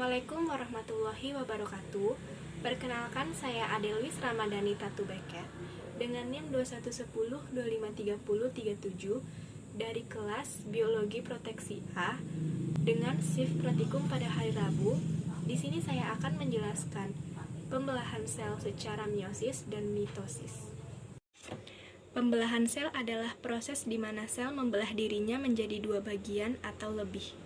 Assalamualaikum warahmatullahi wabarakatuh. Perkenalkan, saya Adelwis Ramadhani Tatubeket dengan NIM 2110253037 dari kelas Biologi Proteksi A dengan shift praktikum pada hari Rabu. Di sini saya akan menjelaskan pembelahan sel secara meiosis dan mitosis. Pembelahan sel adalah proses di mana sel membelah dirinya menjadi dua bagian atau lebih.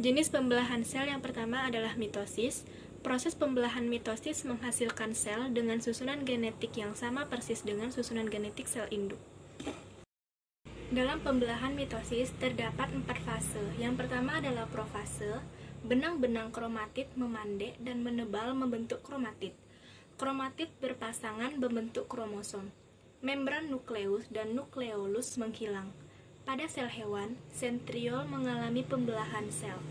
Jenis pembelahan sel yang pertama adalah mitosis. Proses pembelahan mitosis menghasilkan sel dengan susunan genetik yang sama persis dengan susunan genetik sel induk. Dalam pembelahan mitosis terdapat 4 fase. Yang pertama adalah profase. Benang-benang kromatid memandai dan menebal membentuk kromatid. Kromatid berpasangan membentuk kromosom. Membran nukleus dan nukleolus menghilang. Pada sel hewan, sentriol mengalami pembelahan sel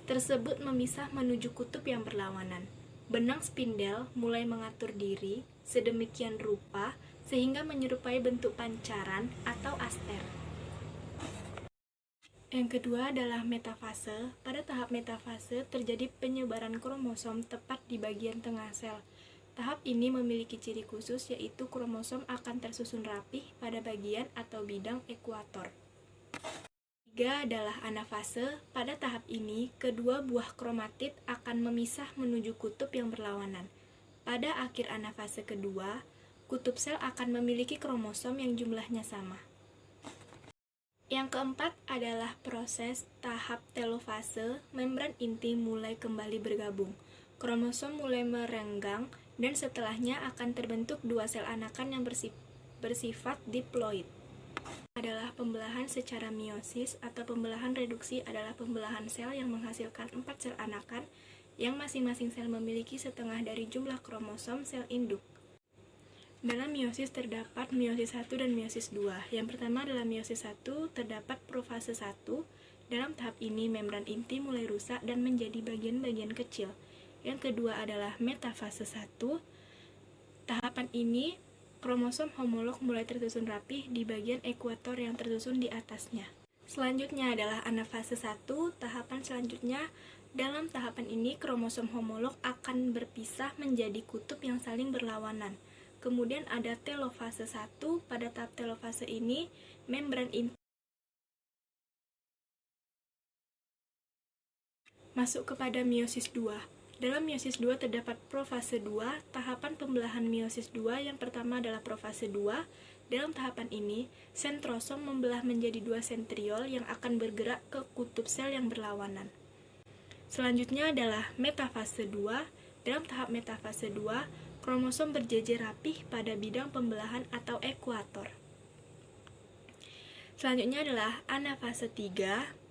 tersebut memisah menuju kutub yang berlawanan. Benang spindel mulai mengatur diri sedemikian rupa sehingga menyerupai bentuk pancaran atau aster. Yang kedua adalah metafase. Pada tahap metafase terjadi penyebaran kromosom tepat di bagian tengah sel. Tahap ini memiliki ciri khusus, yaitu kromosom akan tersusun rapih pada bagian atau bidang ekuator. Ketiga adalah anafase. Pada tahap ini, kedua buah kromatid akan memisah menuju kutub yang berlawanan. Pada akhir anafase kedua, kutub sel akan memiliki kromosom yang jumlahnya sama. Yang keempat adalah proses tahap telofase. Membran inti mulai kembali bergabung. Kromosom mulai merenggang dan setelahnya akan terbentuk dua sel anakan yang bersifat diploid. Adalah pembelahan secara meiosis atau pembelahan reduksi adalah pembelahan sel yang menghasilkan 4 sel anakan yang masing-masing sel memiliki setengah dari jumlah kromosom sel induk. Dalam meiosis terdapat meiosis 1 dan meiosis 2. Yang pertama adalah meiosis 1, terdapat profase 1. Dalam tahap ini membran inti mulai rusak dan menjadi bagian-bagian kecil. Yang kedua adalah metafase 1. Tahapan ini, kromosom homolog mulai tersusun rapih di bagian ekuator yang tersusun di atasnya. Selanjutnya adalah anafase 1. Tahapan selanjutnya, dalam tahapan ini kromosom homolog akan berpisah menjadi kutub yang saling berlawanan. Kemudian ada telofase 1. Pada tahap telofase ini, membran inti masuk kepada meiosis 2. Dalam meiosis 2 terdapat profase 2, tahapan pembelahan meiosis 2 yang pertama adalah profase 2. Dalam tahapan ini, sentrosom membelah menjadi dua sentriol yang akan bergerak ke kutub sel yang berlawanan. Selanjutnya adalah metafase 2. Dalam tahap metafase 2, kromosom berjejer rapih pada bidang pembelahan atau ekuator. Selanjutnya adalah anafase 3.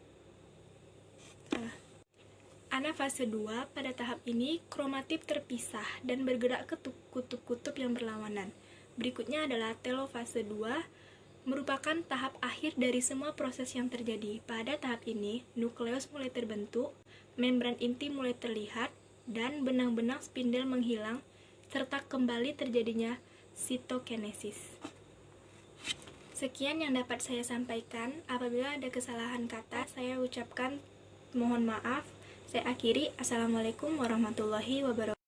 Anafase 2, pada tahap ini kromatid terpisah dan bergerak ke kutub-kutub yang berlawanan. Berikutnya adalah telofase 2, merupakan tahap akhir dari semua proses yang terjadi. Pada tahap ini, nukleus mulai terbentuk, membran inti mulai terlihat, dan benang-benang spindel menghilang, serta kembali terjadinya sitokinesis. Sekian yang dapat saya sampaikan. Apabila ada kesalahan kata, saya ucapkan mohon maaf. Saya akhiri. Assalamualaikum warahmatullahi wabarakatuh.